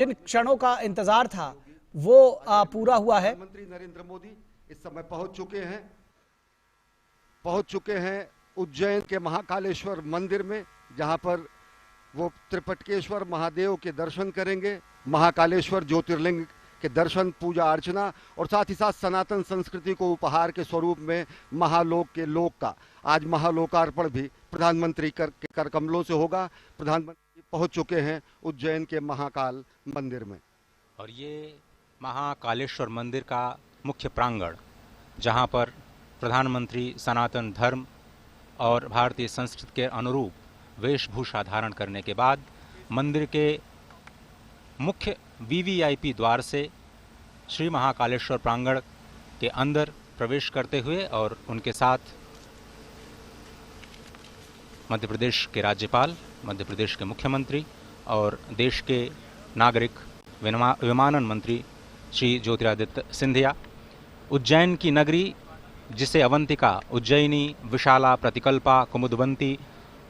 जिन क्षणों का इंतजार था वो पूरा हुआ है। प्रधानमंत्री नरेंद्र मोदी इस समय पहुंच चुके हैं उज्जैन के महाकालेश्वर मंदिर में, जहां पर वो त्रिपटकेश्वर महादेव के दर्शन करेंगे, महाकालेश्वर ज्योतिर्लिंग के दर्शन, पूजा अर्चना और साथ ही साथ सनातन संस्कृति को उपहार के स्वरूप में महालोक के लोक का आज महालोकार्पण भी प्रधानमंत्री के कर कमलों से होगा। प्रधानमंत्री पहुंच चुके हैं उज्जैन के महाकाल मंदिर में और ये महाकालेश्वर मंदिर का मुख्य प्रांगण, जहां पर प्रधानमंत्री सनातन धर्म और भारतीय संस्कृति के अनुरूप वेशभूषा धारण करने के बाद मंदिर के मुख्य वीवीआईपी द्वार से श्री महाकालेश्वर प्रांगण के अंदर प्रवेश करते हुए और उनके साथ मध्य प्रदेश के राज्यपाल, मध्य प्रदेश के मुख्यमंत्री और देश के नागरिक विमानन मंत्री श्री ज्योतिरादित्य सिंधिया, उज्जैन की नगरी जिसे अवंतिका, उज्जैनी, विशाला, प्रतिकल्पा, कुमुदवंती,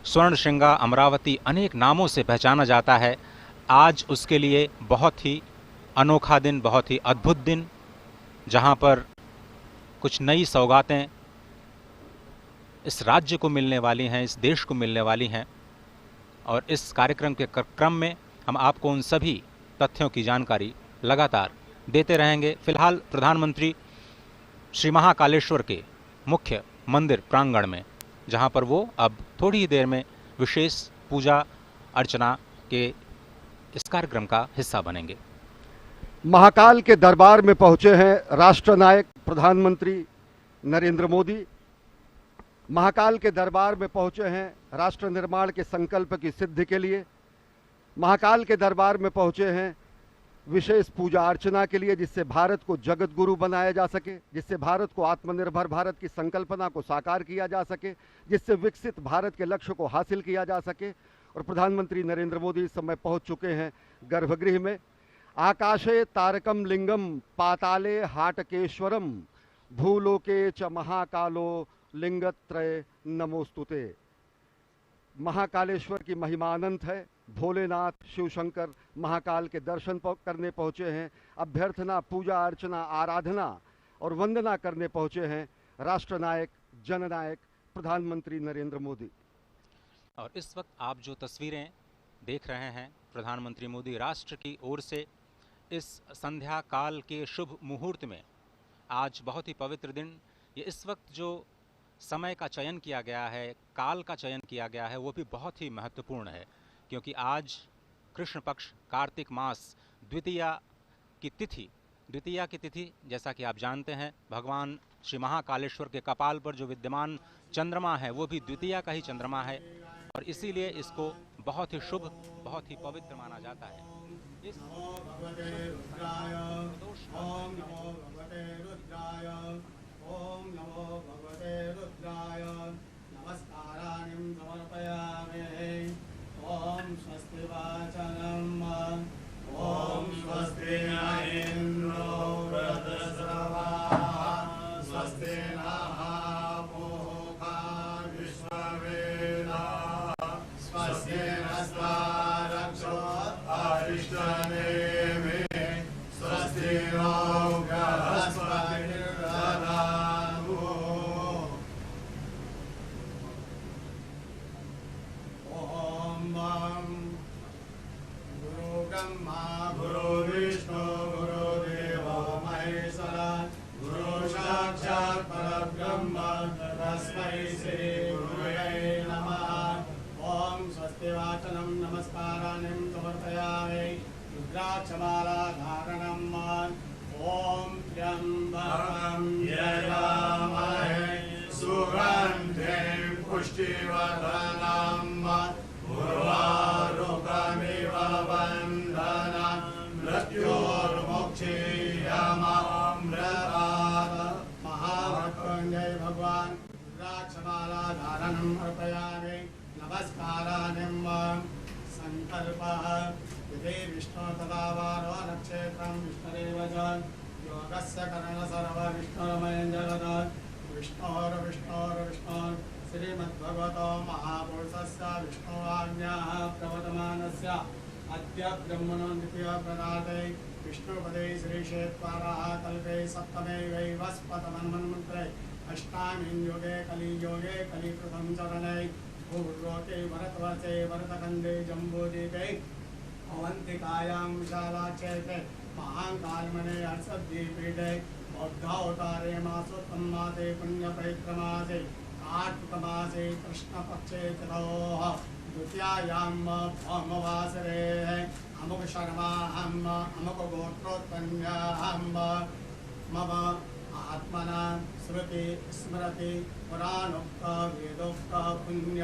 स्वर्णशृंगा, अमरावती अनेक नामों से पहचाना जाता है, आज उसके लिए बहुत ही अनोखा दिन, बहुत ही अद्भुत दिन, जहां पर कुछ नई सौगातें इस राज्य को मिलने वाली हैं, इस देश को मिलने वाली हैं। और इस कार्यक्रम के क्रम में हम आपको उन सभी तथ्यों की जानकारी लगातार देते रहेंगे। फिलहाल प्रधानमंत्री श्री महाकालेश्वर के मुख्य मंदिर प्रांगण में, जहां पर वो अब थोड़ी ही देर में विशेष पूजा अर्चना के इस कार्यक्रम का हिस्सा बनेंगे। महाकाल के दरबार में पहुंचे हैं राष्ट्रनायक प्रधानमंत्री नरेंद्र मोदी। महाकाल के दरबार में पहुंचे हैं राष्ट्र निर्माण के संकल्प की सिद्धि के लिए। महाकाल के दरबार में पहुंचे हैं विशेष पूजा अर्चना के लिए, जिससे भारत को जगत गुरु बनाया जा सके, जिससे भारत को आत्मनिर्भर भारत की संकल्पना को साकार किया जा सके, जिससे विकसित भारत के लक्ष्य को हासिल किया जा सके। और प्रधानमंत्री नरेंद्र मोदी इस समय पहुंच चुके हैं गर्भगृह में। आकाशे तारकम लिंगम पाताले हाटकेश्वरम भूलोके च महाकालो लिंगत्रय नमोस्तुते। महाकालेश्वर की महिमा अनंत है। भोलेनाथ शिव शंकर महाकाल के दर्शन करने पहुंचे हैं, अभ्यर्थना, पूजा अर्चना, आराधना और वंदना करने पहुंचे हैं राष्ट्रनायक, जननायक प्रधानमंत्री नरेंद्र मोदी। और इस वक्त आप जो तस्वीरें देख रहे हैं, प्रधानमंत्री मोदी राष्ट्र की ओर से इस संध्या काल के शुभ मुहूर्त में, आज बहुत ही पवित्र दिन, ये इस वक्त जो समय का चयन किया गया है, काल का चयन किया गया है, वो भी बहुत ही महत्वपूर्ण है, क्योंकि आज कृष्ण पक्ष कार्तिक मास द्वितीया की तिथि, जैसा कि आप जानते हैं, भगवान श्री महाकालेश्वर के कपाल पर जो विद्यमान चंद्रमा है वो भी द्वितीया का ही चंद्रमा है और इसीलिए इसको बहुत ही शुभ, बहुत ही पवित्र माना जाता है। इस ओम नमो भगवते रुद्राय नमस्काराणि समर्पयामि। ओम स्वस्ति वाचनम ओम स्वस्ति न इंद्रो वृद्धश्रवाः स्वस्ति नः पूषा विश्ववेदाः स्वस्ति नस्तारक्षो अरिष्टनेमिः स्वस्ति नो गुरु विष्णु गुरु देवो महेश्वरा गुरु साक्षात् परब्रह्म तस्मै श्री गुरुवे नमः। ओम स्वस्ति वाचनम नमस्काराणि समर्पयामि। रुद्राक्षमाला धारणम ओम त्र्यंबकं यजामहे सुगन्धिं पुष्टिवर्धनम् उर्वारुकमिव वन्दनं मृत्योर्मुक्षीयमामृतात्। महामृत्युंजय भगवान रुद्राक्षमाला धारणम् अर्पयामि। नमस्काराणि संकल्पः यदि विष्णु तदा वारो नक्षत्रं विष्णुरेव च योगस्य करणसर्व विष्णुरमयं जगत् विष्णोर्विष्णोर्विष्णोर् श्रीमद्भगवतो महापुरुषस्य विष्णुवाज्ञाः प्रवर्तमानस्य अद्य ब्रह्मणो द्वितीय प्रदाते विष्णुपदे श्रीक्षेत्राः कल्पे सप्तमे वैवस्पतमन्मन्त्रे अष्टामीं योगे कलिप्रथम चरणे भूर्लोके भरतवर्षे भरतखण्डे जम्बूद्वीपे अवन्तिकायां विशालाक्षेत्रे महाकालमणे हर्षद्वीपीठे बौद्धावतारे मासोत्तम मासे पुण्यपवित्रमासे कार्तिकमासे कृष्णपक्षे चतुः द्वितीयायां भौमवासरे अमुक शर्माहम् अमुक गोत्रोत्पन्नाहम् मम आत्मना श्रुति स्मृति पुराणोक्त वेदोक्त पुण्य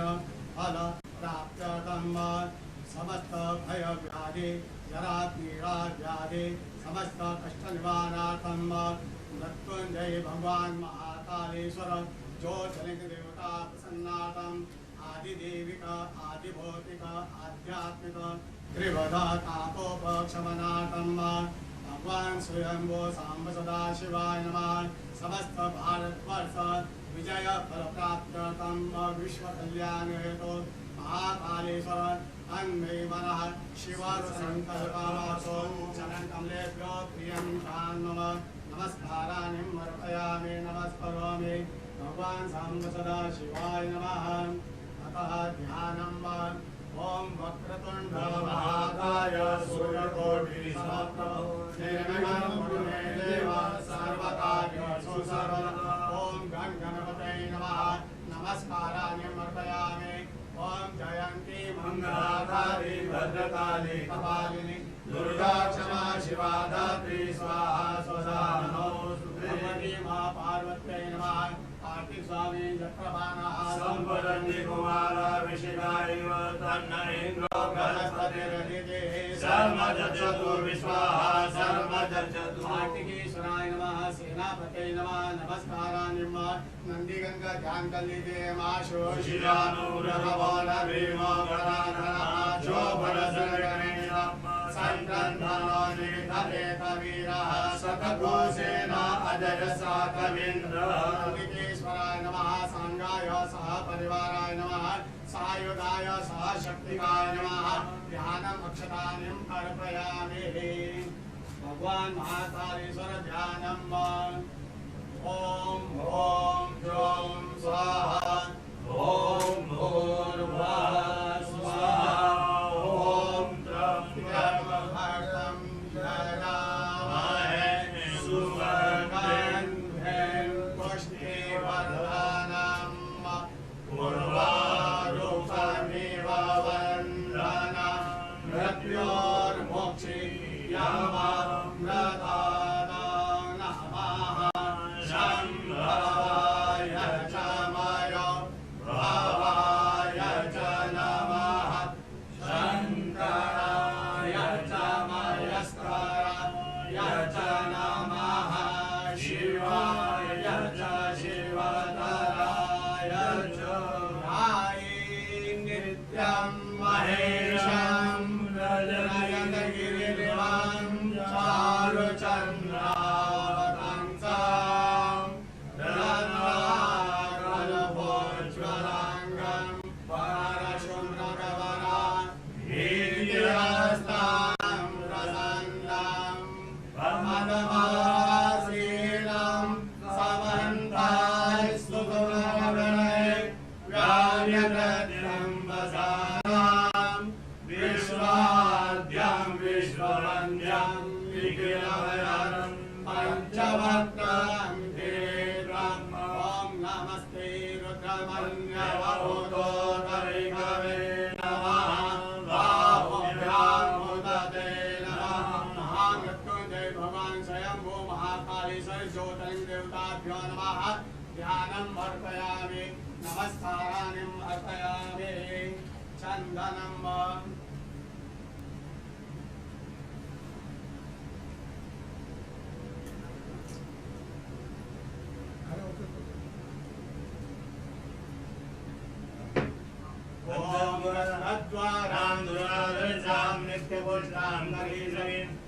फल प्राप्त्यर्थं समस्त भय व्याधि जरा पीड़ा व्याधि समस्त कष्ट निवारणार्थं मृत्युंजय भगवान महाकालेश्वर ज्योतिर्लिंग देवता प्रसन्नार्थं आदिदेविक आदिभौतिक आध्यात्मिक त्रिवधा तापोपशमनार्थं भगवान स्वयंभो सांब सदा शिवाय नमः। समस्त भारतवर्ष विजय फल प्राप्त्यर्थं विश्व कल्याण हेतु महाकालेश्वर अन्मे मनः शिव संकल्पमासो चरण कमलेभ्यो प्रियं मम नमस्काराणि अर्पयामि नमस्करोमि भगवान सांब सदा शिवाय नमः। अतः ध्यानम् ओम वक्रतुंड महाकाय सूर्यकोटि समप्रभ निर्विघ्नं कुरु मे देव सर्वकार्येषु सर्वदा। ओम गण गणपतये नमः नमस्काराणि अर्पयामि। ओम जयंती मंगलाकारि भद्रकाली कपालिनी दुर्गा क्षमा शिवा धात्री स्वाहा स्वधा नमोस्तुते। भगवती मां पार्वत्यै नमः। कार्तिक स्वामी चक्रपाणः संवदन्ति कुमार विशिखाइव तन्न इन्द्रो बृहस्पतिरदिते सर्वजज्जतु विश्वाः सर्वजज्जतु। कार्तिकेश्वराय नमः सेनापतये नमः नमस्काराणि नंदीगंगा ध्यान कल्लिते माशो शिलानुरभवो नभीमो गणाधरः शोभरसरगणेन संक्रन्धनो निधरेत वीरः शतघोषेण अजयसा कवीन्द्रः। कार्तिकेश्वराय नमः सांगाय सह परिवाराय नमः सायुधाय सह शक्तिकाय नमः। ध्यानम् अक्षतानि अर्पयामि। भगवान महाकालेश्वर ध्यानम् ओम ओम ह्रौं स्वाहा ओम भूर्भुवः स्वाहा ओम त्र्यम्बकं यजामहे सुगन्धिं पुष्टिवर्धनम् उर्वारुकमिव वन्दनं मृत्योर्मुक्षीयमामृतात् नमः। शम्भवाय च मयो भवाय च नमः। शङ्कराय च मयस्कराय च नमः। शिवाय च शिवतराय च नित्यं महेशं नयनगिरिनिवां चारुचन्द्रावतंसं रत्नाकरभोज्ज्वलाङ्गं परशुभ्रगवनं वीर्यहस्तं प्रसन्नं प्रमदमासीनं समन्तास्तुतगणे व्याव्यप्रत्यम्बसानां विश्वाद्यं विश्ववन्द्यं निखिलभयं पंचवक्त्रं धीरं। ॐ नमस्ते रुद्रमन्यवभूतोदरिकवे नमः। बाहुभ्यां मुदते नमः। महामृत्युंजय भगवान स्वयंभू महाकालेश्वर ज्योतिर्लिंग देवताभ्यो नमः। ध्यानम् अर्पयामि नमस्काराणि अर्पयामि। चन्दनं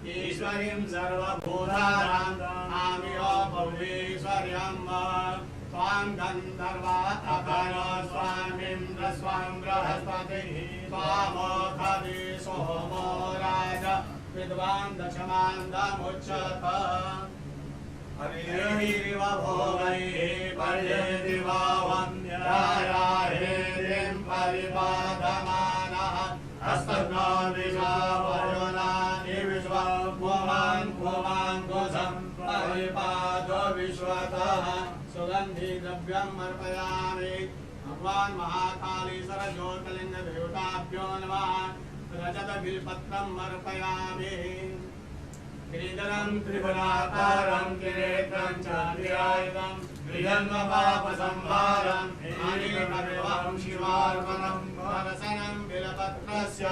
ईश्वरीं सर्वभूतानां आमियो भवेश्वर्यं त्वां स्वाम गंधर्वा अखनो स्वामिन्द्र स्वाम बृहस्पतिः स्वामोखदि सोमो राजा विद्वान् दशमान्दमुच्यत हरिरिव भोगैः पर्येति वा वन्द्यायाहेरिं परिपादमानः हस्तघ्नो दिशा वरुणानि विश्वा पुमान् पुमाङ्कुशं परिपादो विश्वतः सुगन्धि द्रव्यम् अर्पयामि भगवान् महाकालीश्वर ज्योतिर्लिङ्ग देवताभ्यो नमः रजत बिल्पत्रम् अर्पयामि गिरिधरं त्रिपुराकारं किरीटं च धिरायुधं द्विजन्मपापसंहारं अनेकविधं शिवार्पणं वरसनं बिलपत्रस्य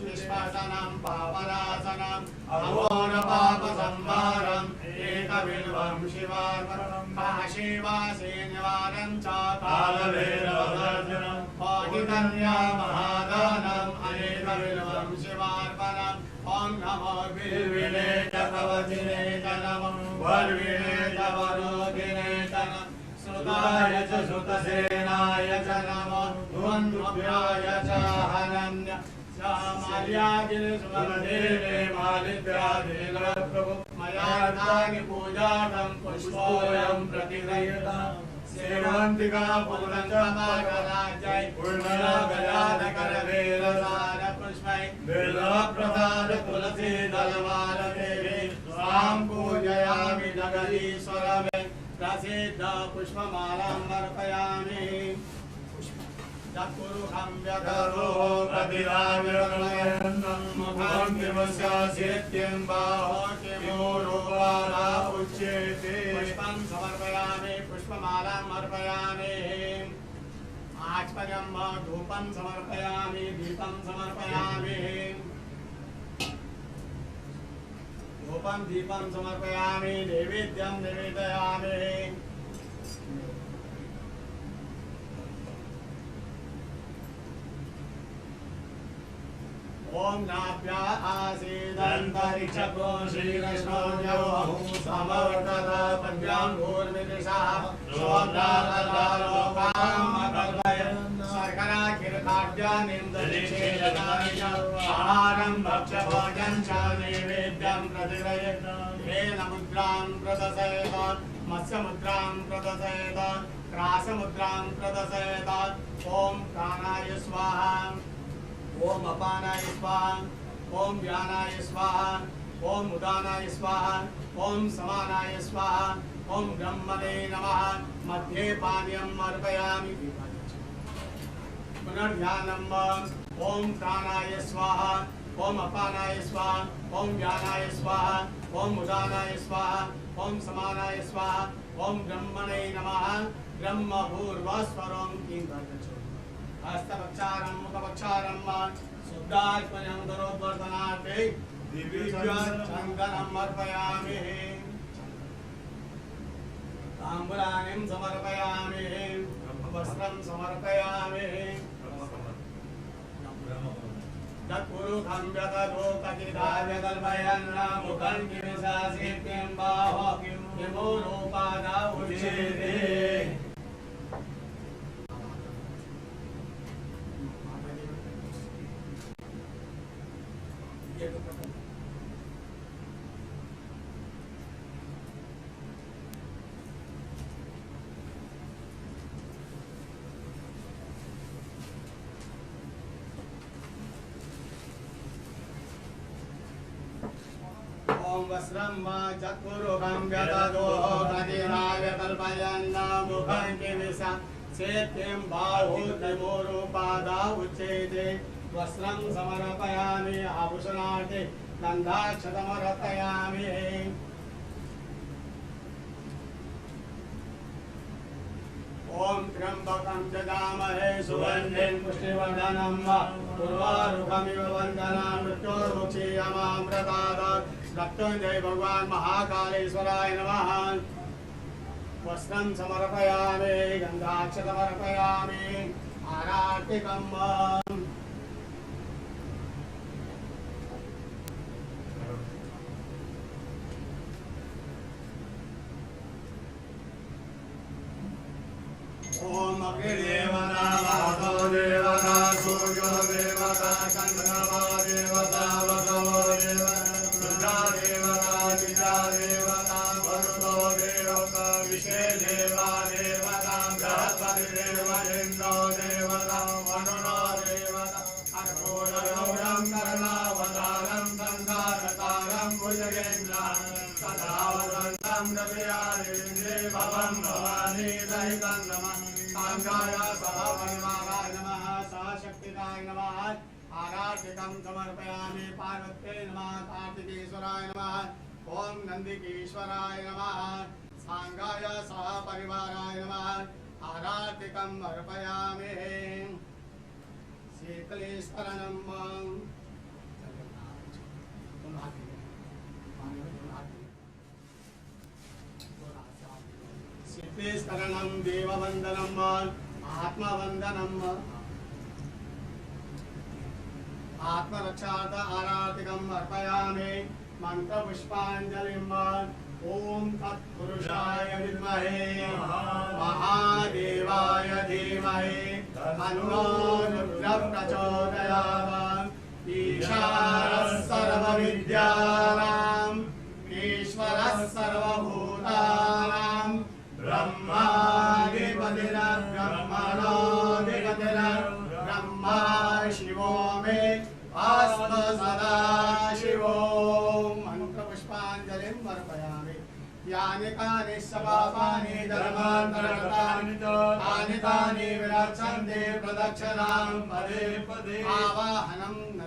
निष्पासनं पापनाशनं अघोरपापसंहारं एकविधं शिवार्पणं काशीवासे निवारणं च कालभैरववर्जनं पाठितन्या महादानम् अनेकविधं शिवार्पणम् ओम नमो बिल्विने च कवचिने च नमो वर्विणे च वरोधिने च नमो श्रुताय च श्रुतसेनाय च नमो ध्वन्द्वभ्याय च हनन्य माल्यादिने मालिद्यादिप्रभु मया नानि पूजार्थं पुष्पोऽयं प्रतिगृह्यताम् सेवन्तिका पूर्णचमाकराजय पूर्णगजानकरवेलसार पुष्पै बिल्वप्रसाद तुलसी दलमालदेवी स्वां पूजयामि जगदीश्वरमे प्रसिद्ध पुष्पमालां अर्पयामि चतुर्हं व्यधरो प्रतिराविर्मयन्नं मुखं किमस्यासित्यं बाहो किमूरुपादा उच्यते पुष्पं समर्पयामि पुष्पमालाम् अर्पयामि आचमनं धूपं समर्पयामि दीपं समर्पयामि धूपं दीपं समर्पयामि नैवेद्यं निवेदयामि ओम नाभ्या आसीदन्तरिक्षको श्रीकृष्णो जवहु समवर्तत पद्याङ्गूर्मिदिशा शोभ्रालोकामकल्पयन् शर्कराखिरखाद्यानिन्दरिषेदनानि च आहारं भक्ष्यभोजनं च नैवेद्यं प्रतिगृह्येत येन मुद्रां प्रदर्शयेत मत्स्यमुद्रां प्रदर्शयेत क्रासमुद्रां प्रदर्शयेत ओम प्राणाय स्वाहा ओम अपानाय स्वाहा ओम व्यानाय स्वाहा ओम उदानाय स्वाहा ओम समानाय स्वाहा ओम ब्रह्मणे नमः मध्ये पानीयम् अर्पयामि पुनर्ध्यानम् ओम प्राणाय स्वाहा ओम अपानाय स्वाहा ओम व्यानाय स्वाहा ओम उदानाय स्वाहा ओम समानाय स्वाहा ओम ब्रह्मणे नमः ब्रह्मभूर्वस्वरं किं हस्तपक्षारं मुखपक्षारं शुद्धात्मनं दरोद्वर्धनार्थे दिव्यचन्दनं अर्पयामि ताम्बूलानिं समर्पयामि वस्त्रं समर्पयामि तत्पुरुषं व्यततो कथिताव्यकल्पयन् मुखं किमिशासित्यं बाहो किमूरोपादा उच्यते ओम वस्त्रं वा चतुर्भुजं व्यदतो कथिताव्यकल्पयन् मुखं किमिशासित्यं बाहो किमूरोपादा उच्यते वस्त्रं समर्पयामि आभूषणार्थे गन्धाक्षतमर्पयामि ओम त्र्यंबकं जगामहे सुगन्धिं पुष्टिवर्धनं उर्वारुकमिव वन्दनां मृत्योर्मुक्षीयमामृतात् मृत्युञ्जय भगवान् महाकालेश्वराय नमः वस्त्रं समर्पयामि गन्धाक्षतमर्पयामि आरार्तिकम् अग्निदेवता वातो देवता सूर्यो देवता चंद्रमा देवता वसवो देवता देवता दिशा देवता वरुणो देवता विषे देवा देवता बृहस्पति देव इंद्रो देवता वरुणो देवता अर्कोणगौरं कर्णावतारं संसारतारं भुजगेन्द्रं सदा वसन्तं रविवारेन्द्रे भवं भवानी सहितं नमः काङ्गाय सह परिवाराय नमः सहशक्तिदाय नमः आराधिकं समर्पयामि पार्वत्यै नमः कार्तिकेश्वराय नमः ॐ नन्दिकेश्वराय नमः सांगाय सह परिवाराय नमः आराधिकं अर्पयामि शीतलेश्वरनं शीतलेश्वरनं देववन्दनं आत्मवन्दनं आत्मरक्षार्थ आराधिकम् अर्पयामि मंत्रपुष्पाञ्जलिं ॐ तत्पुरुषाय विद्महे महादेवाय धीमहि तन्नो रुद्रः प्रचोदयात् ईशानः सर्वविद्यानाम् ईश्वरः सर्वभूतानां ब्रह्माधिपतिर्ब्रह्मणोऽधिपतिर् ब्रह्मा शिवो मे अस्म सदा शिवो मंत्रपुष्पाञ्जलिं अर्पयामि यानि कानि पापानि धर्मान्तरकृतानि तानि तानि विरक्षन्ते प्रदक्षिणां पदे पदे आवाहनं न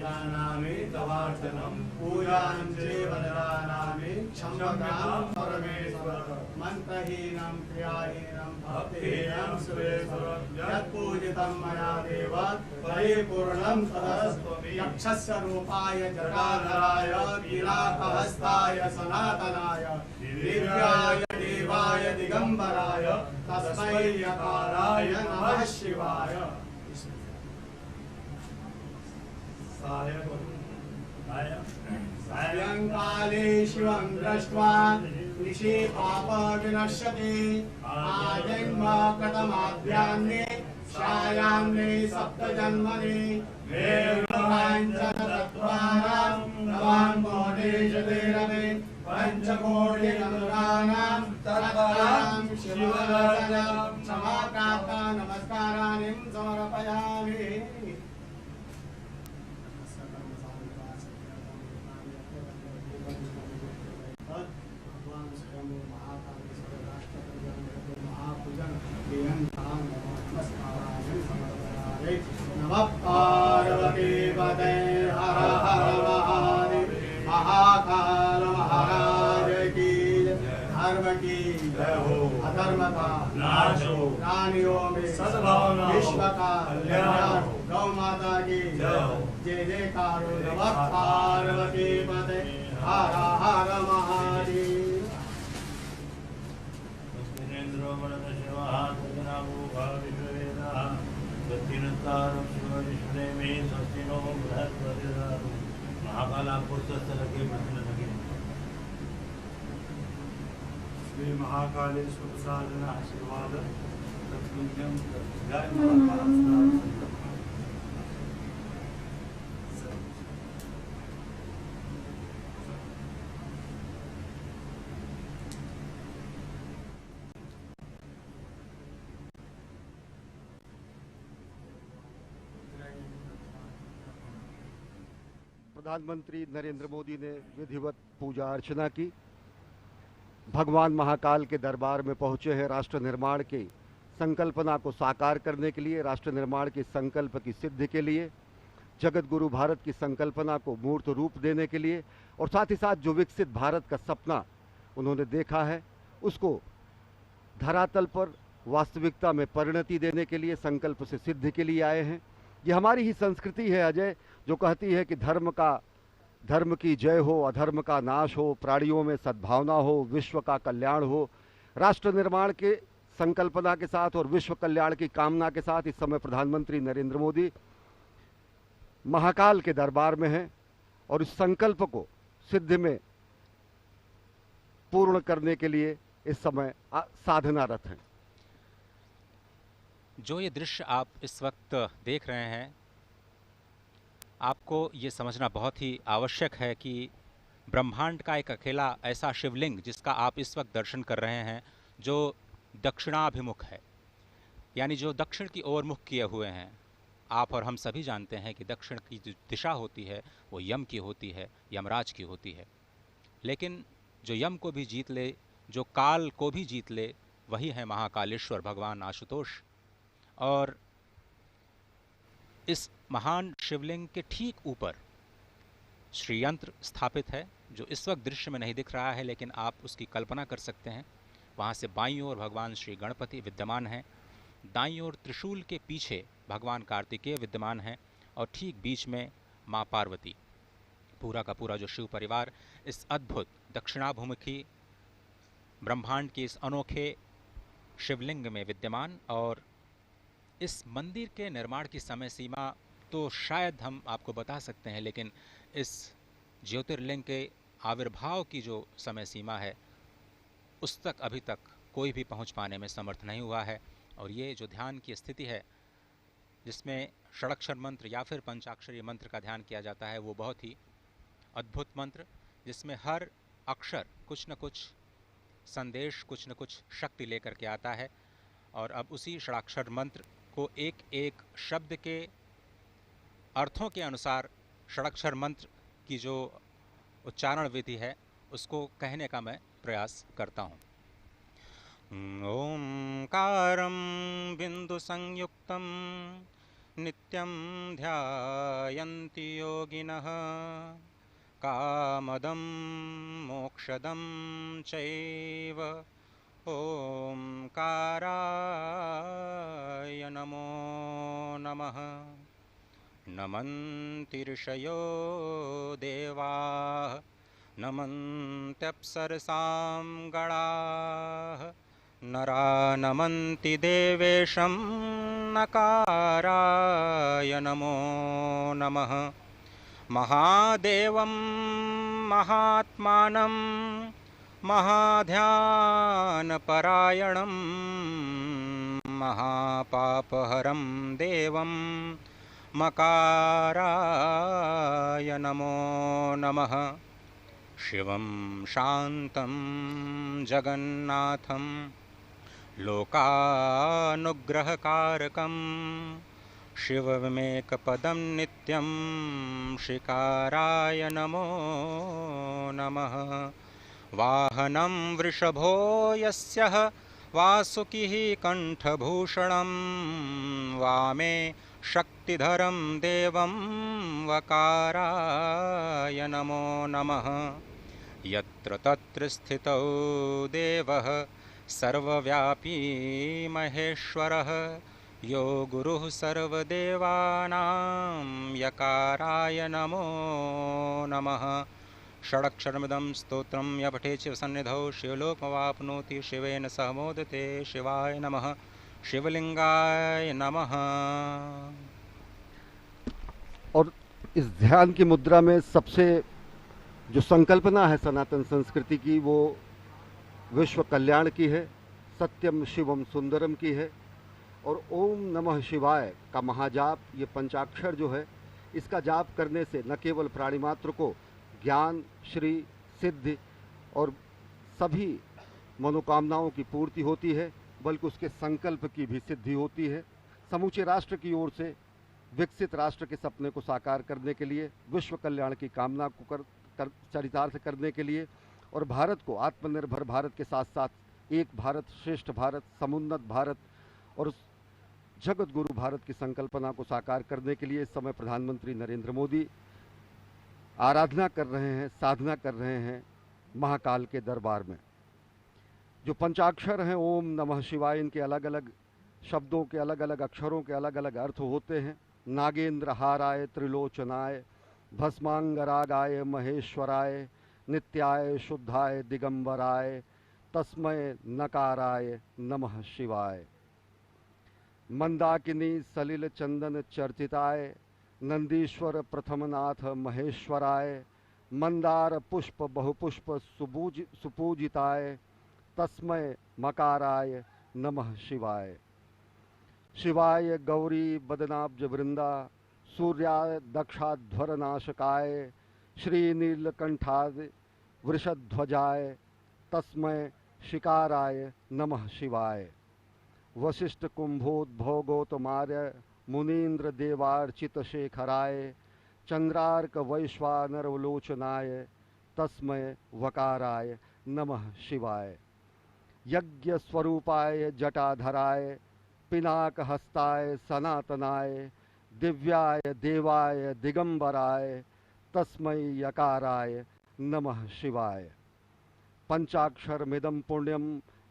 जानामि तवार्चनं पूजां चैव न जानामि क्षम्यतां परमेश्वर मन्त्रहीनं क्रियाहीनं भक्तिहीनं सुरेश्वर यत्पूजितं मया देव परिपूर्णं तदस्तु यक्षस्य रूपाय जटाधराय वीराकहस्ताय सनातनाय दिव्याय देवाय दिगंबराय तस्मै यकाराय नमः शिवाय सायंकाले शिवं दृष्ट्वा निशि पापविनश्यति आजन्म कृतमाद्यान्ने छायान्ने सप्तजन्मनि वेदाञ्चनतत्त्वानां नवां कोटिशतेरवे पञ्चकोटिगङ्गानां तत्त्वानां शिवदर्शनं क्षमाप्राप्ता नमस्काराणि समर्पयामि नमः पार्वती पते हर हर महादेव महाकाल महाराज की धर्म की जय हो अधर्म का नाश हो प्राणियों में सद्भावना विश्व का कल्याण गौ माता की जय हो जय जयकार नमः पार्वती पते हर हर महादेव श्री महाकालेश्वर साधना आशीर्वाद तत्पुण्यम जय महाकाल। प्रधानमंत्री नरेंद्र मोदी ने विधिवत पूजा अर्चना की। भगवान महाकाल के दरबार में पहुंचे हैं राष्ट्र निर्माण की संकल्पना को साकार करने के लिए, राष्ट्र निर्माण के संकल्प की सिद्धि के लिए, जगत गुरु भारत की संकल्पना को मूर्त रूप देने के लिए और साथ ही साथ जो विकसित भारत का सपना उन्होंने देखा है उसको धरातल पर वास्तविकता में परिणति देने के लिए, संकल्प से सिद्धि के लिए आए हैं। ये हमारी ही संस्कृति है अजय, जो कहती है कि धर्म की जय हो, अधर्म का नाश हो, प्राणियों में सद्भावना हो, विश्व का कल्याण हो। राष्ट्र निर्माण के संकल्पना के साथ और विश्व कल्याण की कामना के साथ इस समय प्रधानमंत्री नरेंद्र मोदी महाकाल के दरबार में हैं और इस संकल्प को सिद्धि में पूर्ण करने के लिए इस समय साधनारत हैं। जो ये दृश्य आप इस वक्त देख रहे हैं, आपको ये समझना बहुत ही आवश्यक है कि ब्रह्मांड का एक अकेला ऐसा शिवलिंग जिसका आप इस वक्त दर्शन कर रहे हैं, जो दक्षिणाभिमुख है, यानी जो दक्षिण की ओर मुख किए हुए हैं। आप और हम सभी जानते हैं कि दक्षिण की जो दिशा होती है वो यम की होती है, यमराज की होती है। लेकिन जो यम को भी जीत ले, जो काल को भी जीत ले, वही है महाकालेश्वर भगवान आशुतोष। और इस महान शिवलिंग के ठीक ऊपर श्रीयंत्र स्थापित है, जो इस वक्त दृश्य में नहीं दिख रहा है, लेकिन आप उसकी कल्पना कर सकते हैं। वहाँ से बाईं ओर भगवान श्री गणपति विद्यमान हैं, दाईं ओर त्रिशूल के पीछे भगवान कार्तिकेय विद्यमान हैं, और ठीक बीच में माँ पार्वती। पूरा का पूरा जो शिव परिवार इस अद्भुत दक्षिणाभिमुखी ब्रह्मांड के इस अनोखे शिवलिंग में विद्यमान। और इस मंदिर के निर्माण की समय सीमा तो शायद हम आपको बता सकते हैं, लेकिन इस ज्योतिर्लिंग के आविर्भाव की जो समय सीमा है उस तक अभी तक कोई भी पहुंच पाने में समर्थ नहीं हुआ है। और ये जो ध्यान की स्थिति है, जिसमें षडाक्षर मंत्र या फिर पंचाक्षरी मंत्र का ध्यान किया जाता है, वो बहुत ही अद्भुत मंत्र, जिसमें हर अक्षर कुछ न कुछ संदेश, कुछ न कुछ शक्ति लेकर के आता है। और अब उसी षडाक्षर मंत्र को एक एक शब्द के अर्थों के अनुसार षडाक्षर मंत्र की जो उच्चारण विधि है उसको कहने का मैं प्रयास करता हूँ। ओंकारं बिंदु संयुक्तं नित्यं ध्यायन्ति योगिनः कामदं मोक्षदं चैव ओंकाराय नमो नमः। नमन्ति ऋषयो देवाः नमन्त्यप्सरसां गणाः नरा नमन्ति देवेशं नकाराय नमो नमः। महादेवं महात्मानं महाध्यानपरायणं महापापहरं देवं मकाराय नमो नमः। शिवं शान्तं जगन्नाथं लोकानुग्रहकारकं शिवमेकपदं नित्यं शिकाराय नमो नमः। वाहनं वृषभो यस्यः वासुकिः कण्ठभूषणं वामे शक्तिधरं देवं वकाराय नमो नमः। यत्र तत्र स्थितौ देवः सर्वव्यापी महेश्वरः यो गुरुः सर्वदेवानां यकाराय नमो नमः। षडक्षरमिदं स्तोत्रं य पठेत् शिवसन्निधौ शिवलोकमवाप्नोति शिवेन सह मोदते। शिवाय नमः। शिवलिंगाय नमः। और इस ध्यान की मुद्रा में सबसे जो संकल्पना है सनातन संस्कृति की, वो विश्व कल्याण की है, सत्यम शिवम सुंदरम की है। और ओम नमः शिवाय का महाजाप, ये पंचाक्षर जो है, इसका जाप करने से न केवल प्राणी मात्र को ज्ञान, श्री, सिद्धि और सभी मनोकामनाओं की पूर्ति होती है, बल्कि उसके संकल्प की भी सिद्धि होती है। समूचे राष्ट्र की ओर से विकसित राष्ट्र के सपने को साकार करने के लिए, विश्व कल्याण की कामना को चरितार्थ करने के लिए, और भारत को आत्मनिर्भर भारत के साथ साथ एक भारत श्रेष्ठ भारत, समुन्नत भारत और जगत गुरु भारत की संकल्पना को साकार करने के लिए इस समय प्रधानमंत्री नरेंद्र मोदी आराधना कर रहे हैं, साधना कर रहे हैं महाकाल के दरबार में। जो पंचाक्षर हैं ओम नमः शिवाय, इनके अलग अलग शब्दों के अलग अलग अक्षरों के अलग अलग अर्थ होते हैं। नागेंद्र हाराय त्रिलोचनाय भस्मांगरागाय महेश्वराय नित्याय शुद्धाय दिगंबराय तस्मय नकाराय नमः शिवाय। मंदाकिनी सलिल चंदन चर्चिताय नंदीश्वर प्रथमनाथ महेश्वराय मंदार पुष्प बहुपुष्प सुपूजिताय तस्मय मकाराय नमः शिवाय। शिवाय गौरी बदनाब्ज वृंदा सूर्याय दक्षाध्वरनाशकाय श्रीनीलकंठाय वृषध्वजाय तस्मै शिकाराय नमः शिवाय। वशिष्ठ कुंभोद्भोगोतमार्य मुनीन्द्र देवार्चित शेखराय चंद्रार्क वैश्वानरवलोचनाय तस्मै वकाराय नमः शिवाय। यज्ञ स्वरूपाय जटाधराय पिनाक हस्ताय सनातनाय दिव्याय देवाय दिगंबराय तस्मै यकाराय नमः शिवाय। पंचाक्षरमिदं पुण्यम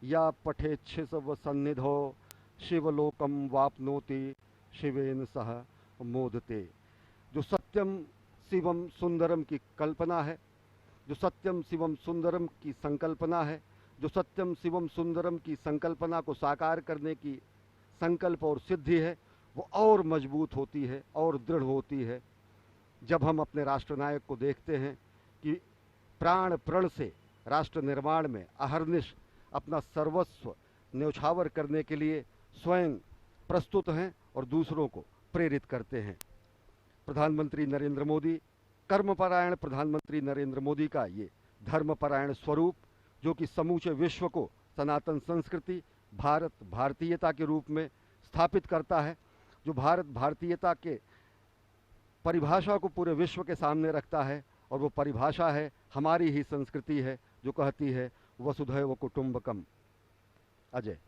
या पठेच्छिव सन्निधो शिवलोकम वाप्नोति शिवेन सह मोदते। जो सत्यम शिवम सुंदरम की कल्पना है, जो सत्यम शिवम सुंदरम की संकल्पना है, जो सत्यम शिवम सुंदरम की संकल्पना को साकार करने की संकल्प और सिद्धि है, वो और मजबूत होती है और दृढ़ होती है जब हम अपने राष्ट्रनायक को देखते हैं कि प्राण प्रण से राष्ट्र निर्माण में अहर्निश अपना सर्वस्व न्यौछावर करने के लिए स्वयं प्रस्तुत हैं और दूसरों को प्रेरित करते हैं। प्रधानमंत्री नरेंद्र मोदी, कर्मपरायण प्रधानमंत्री नरेंद्र मोदी का ये धर्मपरायण स्वरूप, जो कि समूचे विश्व को सनातन संस्कृति, भारत भारतीयता के रूप में स्थापित करता है, जो भारत भारतीयता के परिभाषा को पूरे विश्व के सामने रखता है, और वो परिभाषा है हमारी ही संस्कृति है जो कहती है वसुधैव कुटुंबकम। अजय।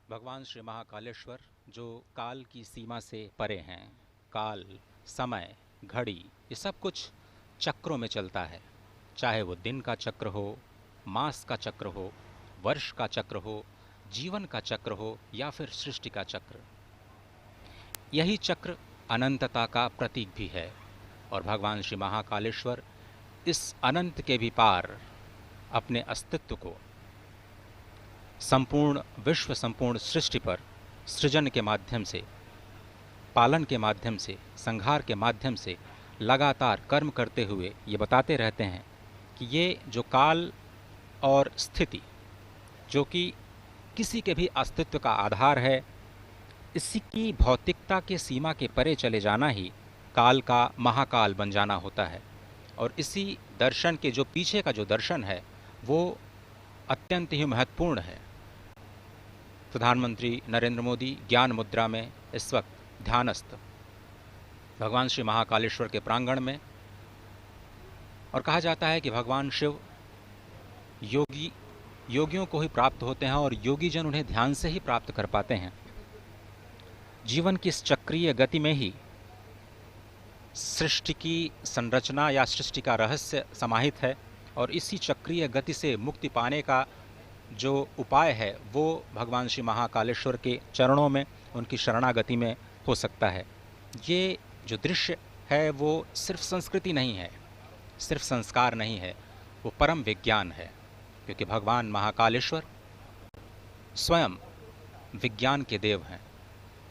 भगवान श्री महाकालेश्वर जो काल की सीमा से परे हैं, काल, समय, घड़ी, ये सब कुछ चक्रों में चलता है, चाहे वो दिन का चक्र हो, मास का चक्र हो, वर्ष का चक्र हो, जीवन का चक्र हो या फिर सृष्टि का चक्र। यही चक्र अनंतता का प्रतीक भी है और भगवान श्री महाकालेश्वर इस अनंत के भी पार अपने अस्तित्व को संपूर्ण विश्व, संपूर्ण सृष्टि पर सृजन के माध्यम से, पालन के माध्यम से, संहार के माध्यम से लगातार कर्म करते हुए ये बताते रहते हैं कि ये जो काल और स्थिति, जो कि किसी के भी अस्तित्व का आधार है, इसी की भौतिकता के सीमा के परे चले जाना ही काल का महाकाल बन जाना होता है। और इसी दर्शन के जो पीछे का जो दर्शन है वो अत्यंत ही महत्वपूर्ण है। प्रधानमंत्री नरेंद्र मोदी ज्ञान मुद्रा में इस वक्त ध्यानस्थ भगवान श्री महाकालेश्वर के प्रांगण में, और कहा जाता है कि भगवान शिव योगियों को ही प्राप्त होते हैं और योगी जन उन्हें ध्यान से ही प्राप्त कर पाते हैं। जीवन की इस चक्रीय गति में ही सृष्टि की संरचना या सृष्टि का रहस्य समाहित है, और इसी चक्रीय गति से मुक्ति पाने का जो उपाय है वो भगवान श्री महाकालेश्वर के चरणों में, उनकी शरणागति में हो सकता है। ये जो दृश्य है वो सिर्फ संस्कृति नहीं है, सिर्फ संस्कार नहीं है, वो परम विज्ञान है, क्योंकि भगवान महाकालेश्वर स्वयं विज्ञान के देव हैं,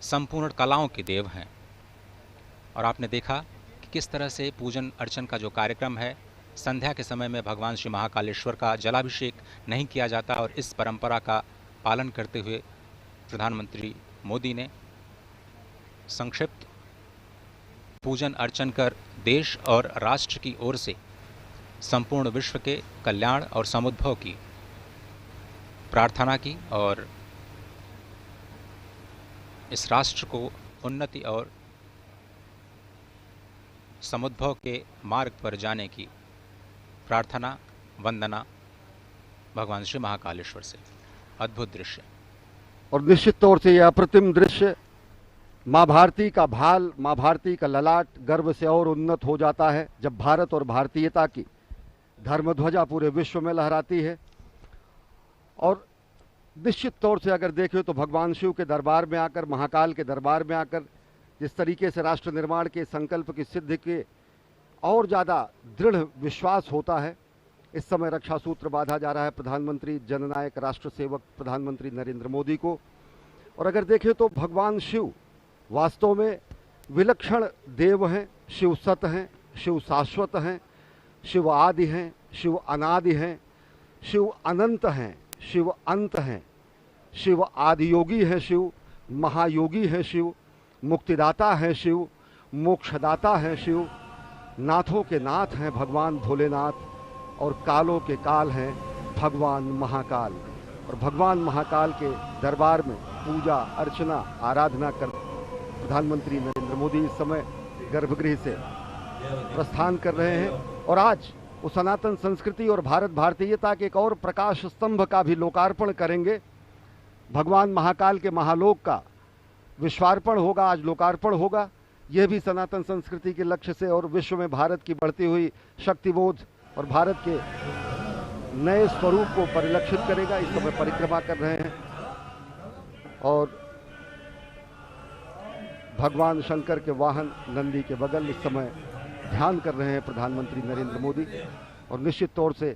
संपूर्ण कलाओं के देव हैं। और आपने देखा कि किस तरह से पूजन अर्चन का जो कार्यक्रम है, संध्या के समय में भगवान श्री महाकालेश्वर का जलाभिषेक नहीं किया जाता, और इस परंपरा का पालन करते हुए प्रधानमंत्री मोदी ने संक्षिप्त पूजन अर्चन कर देश और राष्ट्र की ओर से संपूर्ण विश्व के कल्याण और समुद्भव की प्रार्थना की, और इस राष्ट्र को उन्नति और समुद्भव के मार्ग पर जाने की प्रार्थना, वंदना भगवान श्री महाकालेश्वर से। अद्भुत दृश्य। और निश्चित तौर से यह अप्रतिम दृश्य माँ भारती का भाल, माँ भारती का ललाट गर्व से और उन्नत हो जाता है जब भारत और भारतीयता की धर्मध्वजा पूरे विश्व में लहराती है। और निश्चित तौर से अगर देखें तो भगवान शिव के दरबार में आकर, महाकाल के दरबार में आकर जिस तरीके से राष्ट्र निर्माण के संकल्प की सिद्धि के और ज़्यादा दृढ़ विश्वास होता है। इस समय रक्षा सूत्र बांधा जा रहा है प्रधानमंत्री जननायक राष्ट्र सेवक प्रधानमंत्री नरेंद्र मोदी को। और अगर देखें तो भगवान शिव वास्तव में विलक्षण देव हैं, शिव सत हैं, शिव शाश्वत हैं, शिव आदि हैं, शिव अनादि हैं, शिव अनंत हैं, शिव अंत हैं, शिव आदि योगी हैं, शिव महायोगी हैं शिव, मुक्तिदाता हैं शिव, मोक्षदाता हैं शिव, नाथों के नाथ हैं भगवान भोलेनाथ और कालों के काल हैं भगवान महाकाल। और भगवान महाकाल के दरबार में पूजा अर्चना आराधना कर प्रधानमंत्री नरेंद्र मोदी इस समय गर्भगृह से प्रस्थान कर रहे हैं और आज वो सनातन संस्कृति और भारत भारतीयता के एक और प्रकाश स्तंभ का भी लोकार्पण करेंगे। भगवान महाकाल के महालोक का विश्वार्पण होगा, आज लोकार्पण होगा। यह भी सनातन संस्कृति के लक्ष्य से और विश्व में भारत की बढ़ती हुई शक्तिबोध और भारत के नए स्वरूप को परिलक्षित करेगा। इस समय परिक्रमा कर रहे हैं और भगवान शंकर के वाहन नंदी के बगल इस समय ध्यान कर रहे हैं प्रधानमंत्री नरेंद्र मोदी। और निश्चित तौर से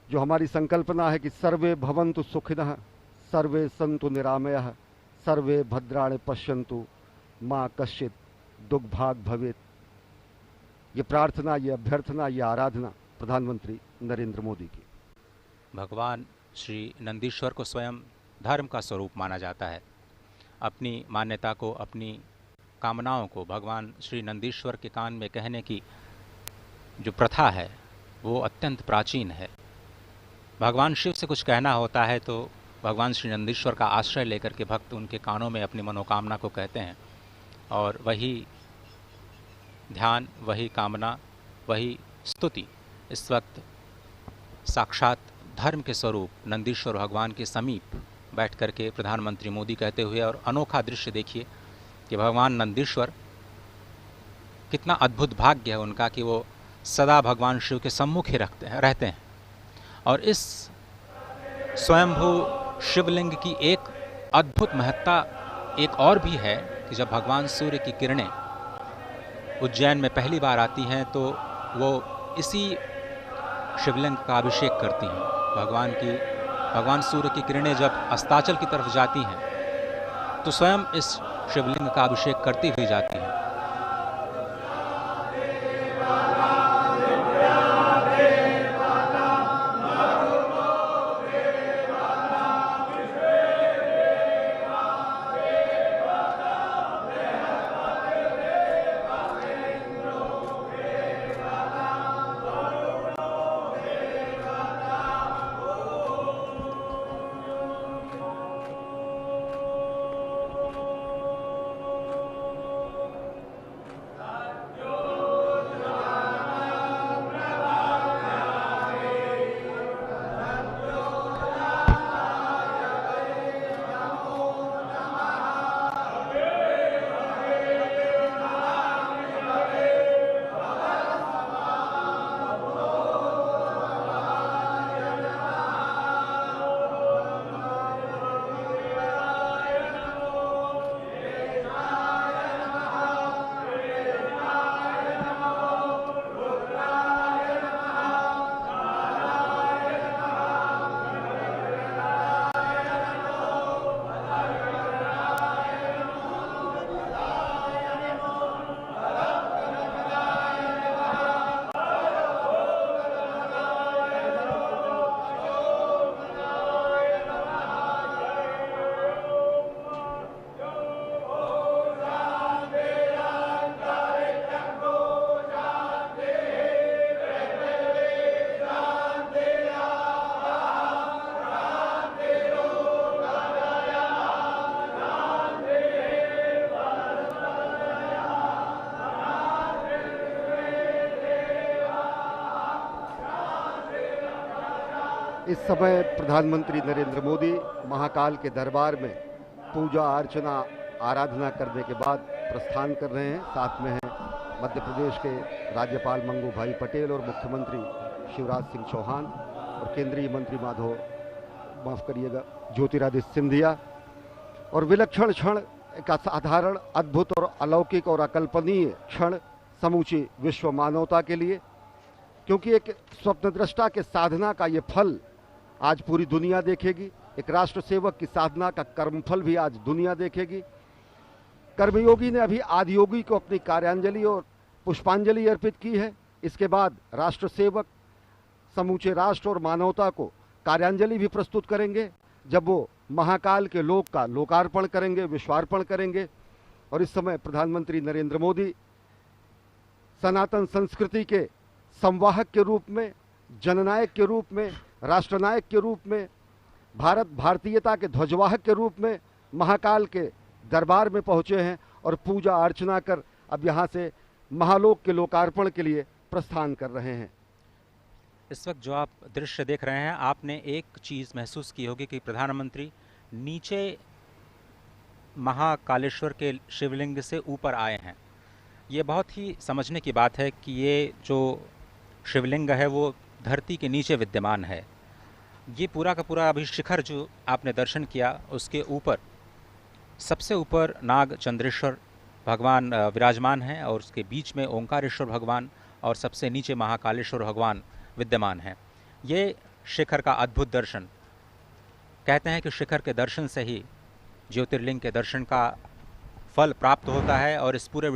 जो हमारी संकल्पना है कि सर्वे भवन्तु सुखिनः, सर्वे सन्तु निरामयः, सर्वे भद्राणि पश्यन्तु माँ कश्चित् दुर्भाग् भवेत्, ये प्रार्थना, ये अभ्यर्थना, ये आराधना प्रधानमंत्री नरेंद्र मोदी की। भगवान श्री नंदीश्वर को स्वयं धर्म का स्वरूप माना जाता है। अपनी मान्यता को, अपनी कामनाओं को भगवान श्री नंदीश्वर के कान में कहने की जो प्रथा है वो अत्यंत प्राचीन है। भगवान शिव से कुछ कहना होता है तो भगवान श्री नंदीश्वर का आश्रय लेकर के भक्त उनके कानों में अपनी मनोकामना को कहते हैं और वही ध्यान, वही कामना, वही स्तुति इस वक्त साक्षात धर्म के स्वरूप नंदीश्वर भगवान के समीप बैठ करके प्रधानमंत्री मोदी कहते हुए। और अनोखा दृश्य देखिए कि भगवान नंदीश्वर, कितना अद्भुत भाग्य है उनका कि वो सदा भगवान शिव के सम्मुख ही रहते हैं। और इस स्वयंभू शिवलिंग की एक अद्भुत महत्ता एक और भी है कि जब भगवान सूर्य की किरणें उज्जैन में पहली बार आती हैं तो वो इसी शिवलिंग का अभिषेक करती हैं। भगवान सूर्य की किरणें जब अस्ताचल की तरफ जाती हैं तो स्वयं इस शिवलिंग का अभिषेक करती हुई जाती हैं। इस समय प्रधानमंत्री नरेंद्र मोदी महाकाल के दरबार में पूजा अर्चना आराधना करने के बाद प्रस्थान कर रहे हैं। साथ में हैं मध्य प्रदेश के राज्यपाल मंगू भाई पटेल और मुख्यमंत्री शिवराज सिंह चौहान और केंद्रीय मंत्री ज्योतिरादित्य सिंधिया। और विलक्षण क्षण, एक असाधारण, अद्भुत और अलौकिक और अकल्पनीय क्षण समूची विश्व मानवता के लिए, क्योंकि एक स्वप्नद्रष्टा के साधना का ये फल आज पूरी दुनिया देखेगी। एक राष्ट्र सेवक की साधना का कर्मफल भी आज दुनिया देखेगी। कर्मयोगी ने अभी आदियोगी को अपनी कार्यांजलि और पुष्पांजलि अर्पित की है। इसके बाद राष्ट्र सेवक समूचे राष्ट्र और मानवता को कार्यांजलि भी प्रस्तुत करेंगे जब वो महाकाल के लोक का लोकार्पण करेंगे, विश्वार्पण करेंगे। और इस समय प्रधानमंत्री नरेंद्र मोदी सनातन संस्कृति के संवाहक के रूप में, जननायक के रूप में, राष्ट्रनायक के रूप में, भारतीयता के ध्वजवाहक के रूप में महाकाल के दरबार में पहुंचे हैं और पूजा अर्चना कर अब यहाँ से महालोक के लोकार्पण के लिए प्रस्थान कर रहे हैं। इस वक्त जो आप दृश्य देख रहे हैं, आपने एक चीज़ महसूस की होगी कि प्रधानमंत्री नीचे महाकालेश्वर के शिवलिंग से ऊपर आए हैं। ये बहुत ही समझने की बात है कि ये जो शिवलिंग है वो धरती के नीचे विद्यमान है। ये पूरा का पूरा अभी शिखर जो आपने दर्शन किया, उसके ऊपर सबसे ऊपर नाग चंद्रेश्वर भगवान विराजमान हैं और उसके बीच में ओंकारेश्वर भगवान और सबसे नीचे महाकालेश्वर भगवान विद्यमान हैं। ये शिखर का अद्भुत दर्शन, कहते हैं कि शिखर के दर्शन से ही ज्योतिर्लिंग के दर्शन का फल प्राप्त होता है और इस पूरे